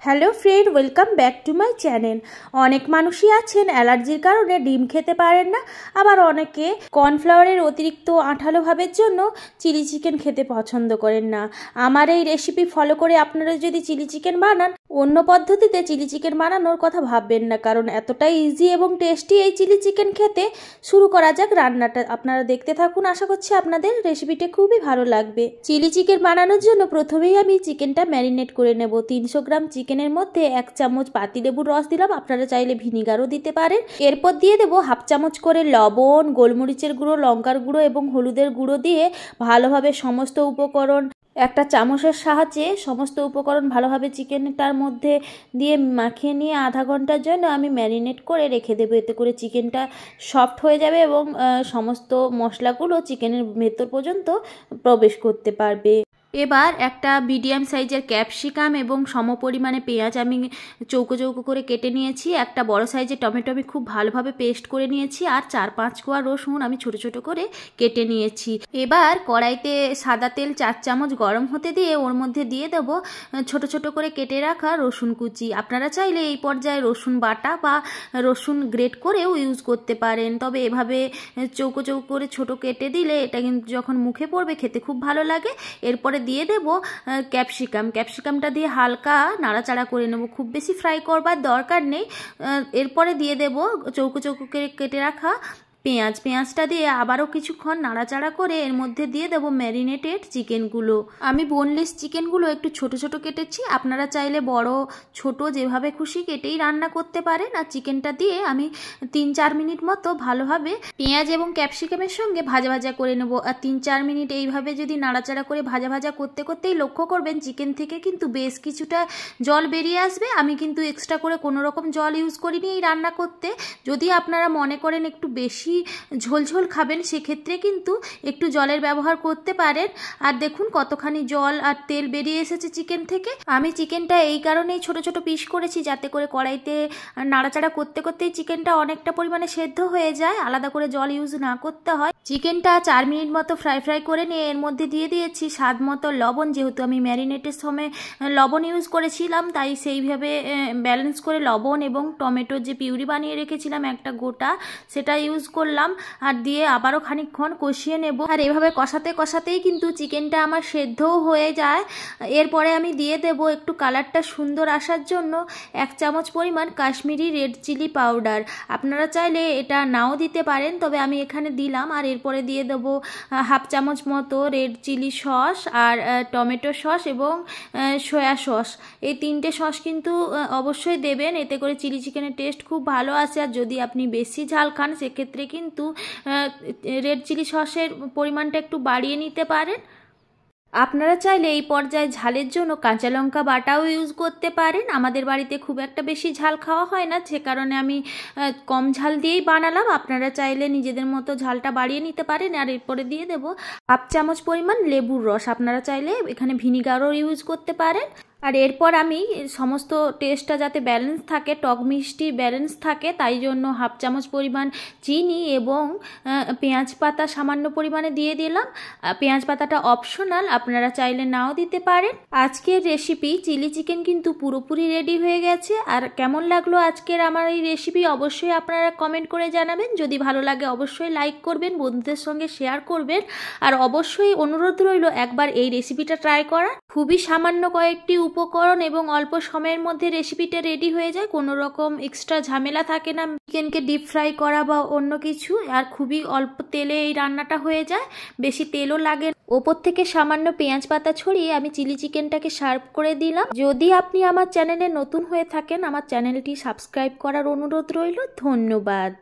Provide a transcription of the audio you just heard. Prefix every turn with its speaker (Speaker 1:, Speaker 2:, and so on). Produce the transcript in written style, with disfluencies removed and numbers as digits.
Speaker 1: Hello friend, welcome back to my channel. অনেক মানুষই আছেন অ্যালার্জির কারণে ডিম খেতে পারেন না, আবার অনেকে কর্নফ্লাওয়ারের অতিরিক্ত আঠালো ভাবের জন্য চিলি চিকেন খেতে পছন্দ করেন না। আমার এই রেসিপি ফলো করে আপনারা যদি চিলি চিকেন বানান, অন্য পদ্ধতিতে চিলি চিকেন বানানোর কথা ভাববেন না, কারণ এতটাই ইজি এবং টেস্টি এই চিলি চিকেন খেতে। শুরু করা যাক রান্নাটা। আপনারা দেখতে থাকুন, আশা করছি আপনাদের রেসিপিটা খুবই ভালো লাগবে। চিলি চিকেন বানানোর জন্য প্রথমেই আমি চিকেনটা ম্যারিনেট করে নেব। 300 গ্রাম চিকেনের মধ্যে 1 চামচ পাতিলেবুর রস দিলাম, আপনারা চাইলে ভিনিগারও দিতে পারেন। এরপর দিয়ে দেবো 1/2 চামচ করে লবণ, গোলমরিচের গুঁড়ো, লঙ্কার গুঁড়ো এবং হলুদের গুঁড়ো দিয়ে ভালোভাবে সমস্ত উপকরণ একটা চামচের সাহায্যে সমস্ত উপকরণ ভালোভাবে চিকেনটার মধ্যে দিয়ে মাখিয়ে নিয়ে আধা ঘন্টার জন্য আমি ম্যারিনেট করে রেখে দেবো। এতে করে চিকেনটা সফট হয়ে যাবে এবং সমস্ত মশলাগুলো চিকেনের ভেতর পর্যন্ত প্রবেশ করতে পারবে। এবার একটা মিডিয়াম সাইজের ক্যাপসিকাম এবং সমপরিমাণে পেঁয়াজ আমি চৌকো চৌকো করে কেটে নিয়েছি। একটা বড় সাইজের টমেটো আমি খুব ভালোভাবে পেস্ট করে নিয়েছি, আর 4-5 কোয়া রসুন আমি ছোট ছোট করে কেটে নিয়েছি। এবার কড়াইতে সাদা তেল 4 চামচ গরম হতে দিয়ে ওর মধ্যে দিয়ে দেবো ছোট ছোট করে কেটে রাখা রসুন কুচি। আপনারা চাইলে এই পর্যায়ে রসুন বাটা বা রসুন গ্রেট করেও ইউজ করতে পারেন, তবে এভাবে চৌকো চৌকো করে ছোট কেটে দিলে এটা কিন্তু যখন মুখে পড়বে খেতে খুব ভালো লাগে। এরপরে দিয়ে দেব ক্যাপসিকামটা দিয়ে হালকা নাড়াচাড়া করে নেব, খুব বেশি ফ্রাই করবার দরকার নেই। এরপরে দিয়ে দেব চৌকো চৌকো কেটে রাখা পেঁয়াজটা দিয়ে আবারও কিছুক্ষণ নাড়াচাড়া করে এর মধ্যে দিয়ে দেবো ম্যারিনেটেড চিকেনগুলো। আমি বোনলেস চিকেনগুলো একটু ছোট ছোট কেটেছি, আপনারা চাইলে বড় ছোট যেভাবে খুশি কেটেই রান্না করতে পারেন। আর চিকেনটা দিয়ে আমি 3-4 মিনিট মতো ভালোভাবে পেঁয়াজ এবং ক্যাপসিকামের সঙ্গে ভাজা ভাজা করে নেব। আর 3-4 মিনিট এইভাবে যদি নাড়াচাড়া করে ভাজা ভাজা করতে করতেই লক্ষ্য করবেন চিকেন থেকে কিন্তু বেশ কিছুটা জল বেরিয়ে আসবে। আমি কিন্তু এক্সট্রা করে কোনো রকম জল ইউজ করিনি এই রান্না করতে। যদি আপনারা মনে করেন একটু বেশি ঝোলঝোল খাবেন, সেক্ষেত্রে কিন্তু একটু জলের ব্যবহার করতে পারেন। আর দেখুন কতখানি জল আর তেল বেরিয়ে এসেছে চিকেন থেকে। আমি চিকেনটা এই কারণেই ছোট ছোট পিস করেছি যাতে করে কড়াইতে নাড়াচাড়া করতে করতেই চিকেনটা অনেকটা পরিমাণে সেদ্ধ হয়ে যায়, আলাদা করে জল ইউজ না করতে হয়। চিকেনটা 4 মিনিট মতো ফ্রাই করে নিয়ে এর মধ্যে দিয়ে দিয়েছি স্বাদ মতো লবণ। যেহেতু আমি ম্যারিনেটের সময় লবণ ইউজ করেছিলাম, তাই সেইভাবে ব্যালেন্স করে লবণ এবং টমেটোর যে পিউরি বানিয়ে রেখেছিলাম একটা গোটা, সেটা ইউজ করলাম। আর দিয়ে আবারও খানিকক্ষণ কষিয়ে নেব। আর এভাবে কষাতে কষাতেই কিন্তু চিকেনটা আমার সেদ্ধও হয়ে যায়। এরপরে আমি দিয়ে দেব একটু কালারটা সুন্দর আসার জন্য 1 চামচ পরিমাণ কাশ্মীরি রেড চিলি পাউডার। আপনারা চাইলে এটা নাও দিতে পারেন, তবে আমি এখানে দিলাম। আর এরপরে দিয়ে দেব 1/2 চামচ মতো রেড চিলি সস আর টমেটো সস এবং সয়া সস। এই 3টে সস কিন্তু অবশ্যই দেবেন, এতে করে চিলি চিকেনের টেস্ট খুব ভালো আসে। আর যদি আপনি বেশি ঝাল খান সেক্ষেত্রে কিন্তু রেড চিলি সসের পরিমাণটা একটু বাড়িয়ে নিতে পারেন। আপনারা চাইলে এই পর্যায়ে ঝালের জন্য কাঁচা লঙ্কা বাটাও ইউজ করতে পারেন। আমাদের বাড়িতে খুব একটা বেশি ঝাল খাওয়া হয় না, সে কারণে আমি কম ঝাল দিয়েই বানালাম। আপনারা চাইলে নিজেদের মতো ঝালটা বাড়িয়ে নিতে পারেন। আর এরপরে দিয়ে দেব 1/2 চামচ পরিমাণ লেবুর রস। আপনারা চাইলে এখানে ভিনিগারও ইউজ করতে পারেন। আর এরপর আমি সমস্ত টেস্টটা যাতে ব্যালেন্স থাকে, টক মিষ্টি ব্যালেন্স থাকে, তাই জন্য 1/2 চামচ পরিমাণ চিনি এবং পেঁয়াজ পাতা সামান্য পরিমাণে দিয়ে দিলাম। পেঁয়াজ পাতাটা অপশনাল, আপনারা চাইলে নাও দিতে পারেন। আজকের রেসিপি চিলি চিকেন কিন্তু পুরোপুরি রেডি হয়ে গেছে। আর কেমন লাগলো আজকের আমার এই রেসিপি অবশ্যই আপনারা কমেন্ট করে জানাবেন। যদি ভালো লাগে অবশ্যই লাইক করবেন, বন্ধুদের সঙ্গে শেয়ার করবেন। আর অবশ্যই অনুরোধ রইল একবার এই রেসিপিটা ট্রাই করা। খুবই সামান্য কয়েকটি উপকরণ এবং অল্প সময়ের মধ্যে রেসিপিটা রেডি হয়ে যায়, কোনো রকম এক্সট্রা ঝামেলা থাকে না চিকেনকে ডিপ ফ্রাই করা বা অন্য কিছু। আর খুবই অল্প তেলে এই রান্নাটা হয়ে যায়, বেশি তেলও লাগে। ওপর থেকে সামান্য পেঁয়াজ পাতা ছড়িয়ে আমি চিলি চিকেনটাকে সার্ভ করে দিলাম। যদি আপনি আমার চ্যানেলে নতুন হয়ে থাকেন, আমার চ্যানেলটি সাবস্ক্রাইব করার অনুরোধ রইল। ধন্যবাদ।